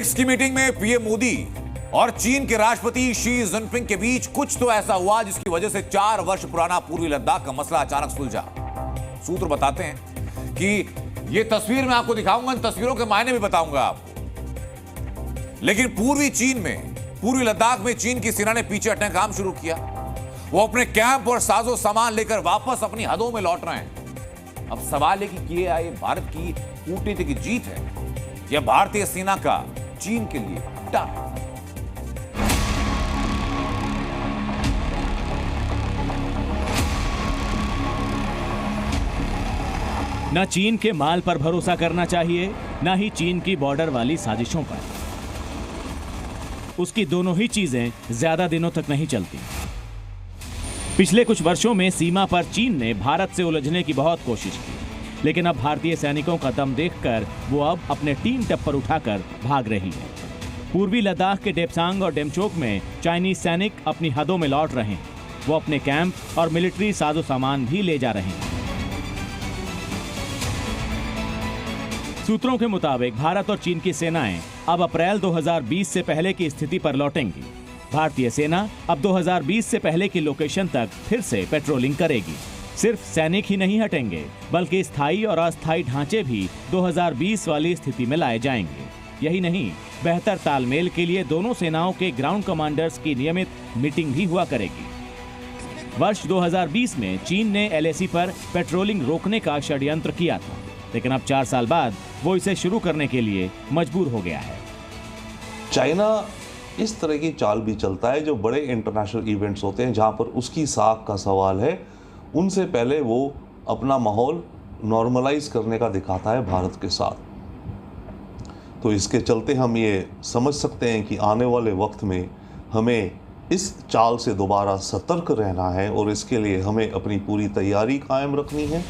BRICS की meeting में PM Modi और चीन के राष्ट्रपति शी जिनपिंग के बीच कुछ तो ऐसा हुआ जिसकी वजह से 4 वर्ष पुराना पूर्वी लद्दाख का मसला अचानक सुलझा। सूत्र बताते हैं कि यह तस्वीर मैं आपको दिखाऊंगा, इन तस्वीरों के मायने भी बताऊंगा आपको। लेकिन पूर्वी चीन में, पूर्वी लद्दाख में चीन की सेना ने पीछे हटने का काम शुरू किया। वो अपने कैंप और साजो सामान लेकर वापस अपनी हदों में लौट रहे हैं। अब सवाल है कि ये आए भारत की कूटनीतिक जीत है या भारतीय सेना का चीन के लिए डर। न चीन के माल पर भरोसा करना चाहिए, न ही चीन की बॉर्डर वाली साजिशों पर। उसकी दोनों ही चीजें ज्यादा दिनों तक नहीं चलती। पिछले कुछ वर्षों में सीमा पर चीन ने भारत से उलझने की बहुत कोशिश की, लेकिन अब भारतीय सैनिकों का दम देखकर वो अब अपने टीम टप्पर उठाकर भाग रही है। पूर्वी लद्दाख के डेप्सांग और डेमचोक में चाइनीज सैनिक अपनी हदों में लौट रहे हैं। वो अपने कैंप और मिलिट्री साजो सामान भी ले जा रहे हैं। सूत्रों के मुताबिक भारत और चीन की सेनाएं अब अप्रैल 2020 से पहले की स्थिति पर लौटेंगी। भारतीय सेना अब 2020 से पहले की लोकेशन तक फिर से पेट्रोलिंग करेगी। सिर्फ सैनिक ही नहीं हटेंगे, बल्कि स्थायी और अस्थायी ढांचे भी 2020 वाली स्थिति में लाए जाएंगे। यही नहीं, बेहतर तालमेल के लिए दोनों सेनाओं के ग्राउंड कमांडर्स की नियमित मीटिंग भी हुआ करेगी। वर्ष 2020 में चीन ने LAC पर पेट्रोलिंग रोकने का षड्यंत्र किया था, लेकिन अब 4 साल बाद वो इसे शुरू करने के लिए मजबूर हो गया है। चाइना इस तरह की चाल भी चलता है जो बड़े इंटरनेशनल इवेंट्स होते हैं जहां पर उसकी साख का सवाल है, उनसे पहले वो अपना माहौल नॉर्मलाइज करने का दिखाता है भारत के साथ। तो इसके चलते हम ये समझ सकते हैं कि आने वाले वक्त में हमें इस चाल से दोबारा सतर्क रहना है और इसके लिए हमें अपनी पूरी तैयारी कायम रखनी है।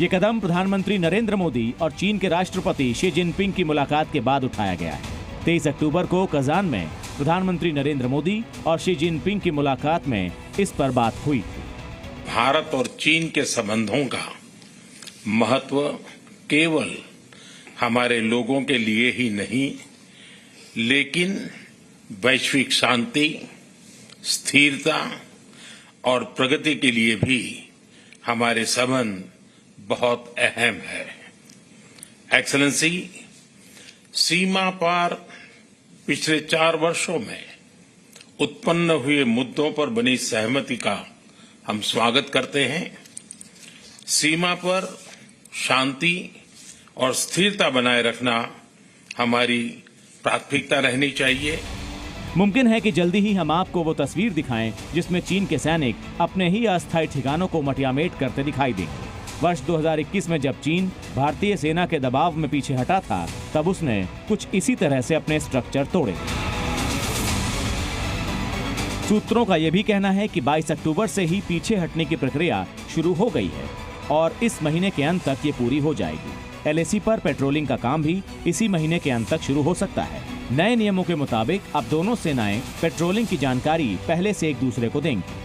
ये कदम प्रधानमंत्री नरेंद्र मोदी और चीन के राष्ट्रपति शी जिनपिंग की मुलाकात के बाद उठाया गया है। 23 अक्टूबर को कजान में प्रधानमंत्री नरेंद्र मोदी और शी जिनपिंग की मुलाकात में इस पर बात हुई थी। भारत और चीन के संबंधों का महत्व केवल हमारे लोगों के लिए ही नहीं, लेकिन वैश्विक शांति, स्थिरता और प्रगति के लिए भी हमारे संबंध बहुत अहम है। एक्सेलेंसी, सीमा पार पिछले 4 वर्षों में उत्पन्न हुए मुद्दों पर बनी सहमति का हम स्वागत करते हैं। सीमा पर शांति और स्थिरता बनाए रखना हमारी प्राथमिकता रहनी चाहिए। मुमकिन है कि जल्दी ही हम आपको वो तस्वीर दिखाएं जिसमें चीन के सैनिक अपने ही अस्थायी ठिकानों को मटियामेट करते दिखाई देंगे। वर्ष 2021 में जब चीन भारतीय सेना के दबाव में पीछे हटा था, तब उसने कुछ इसी तरह से अपने स्ट्रक्चर तोड़े। सूत्रों का यह भी कहना है कि 22 अक्टूबर से ही पीछे हटने की प्रक्रिया शुरू हो गई है और इस महीने के अंत तक ये पूरी हो जाएगी। LAC पर पेट्रोलिंग का काम भी इसी महीने के अंत तक शुरू हो सकता है। नए नियमों के मुताबिक अब दोनों सेनाएं पेट्रोलिंग की जानकारी पहले से एक दूसरे को देंगी।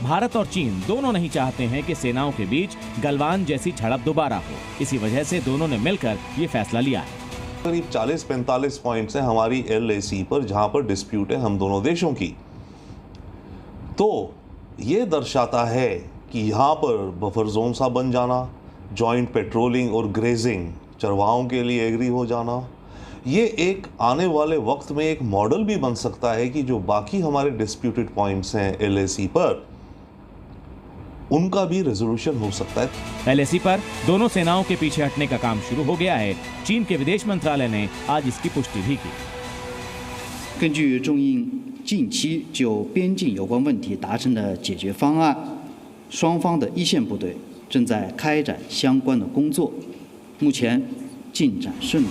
भारत और चीन दोनों नहीं चाहते हैं कि सेनाओं के बीच गलवान जैसी झड़प दोबारा हो। इसी वजह से दोनों ने मिलकर ये फैसला लिया है। करीब 40-45 पॉइंट्स हैं हमारी LAC पर जहां पर डिस्प्यूट है हम दोनों देशों की। तो ये दर्शाता है कि यहाँ पर बफर जोन सा बन जाना, जॉइंट पेट्रोलिंग और ग्रेजिंग, चरवाहों के लिए एग्री हो जाना, ये एक आने वाले वक्त में एक मॉडल भी बन सकता है कि जो बाकी हमारे डिस्प्यूटेड पॉइंट्स हैं LAC पर, उनका भी रेजोल्यूशन हो सकता है। LAC पर दोनों सेनाओं के पीछे हटने का काम शुरू हो गया है। चीन के विदेश मंत्रालय ने आज इसकी पुष्टि भी की। 根据中印近期就边境有关问题达成的解决方案，双方的一线部队正在开展相关的工作，目前进展顺利。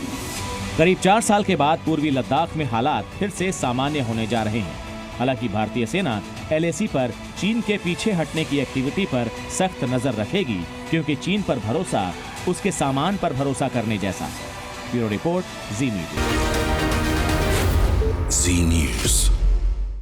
करीब 4 साल के बाद पूर्वी लद्दाख में हालात फिर से सामान्य होने जा रहे हैं। हालांकि भारतीय सेना LAC पर चीन के पीछे हटने की एक्टिविटी पर सख्त नजर रखेगी, क्योंकि चीन पर भरोसा उसके सामान पर भरोसा करने जैसा है। ब्यूरो रिपोर्ट, जी न्यूज।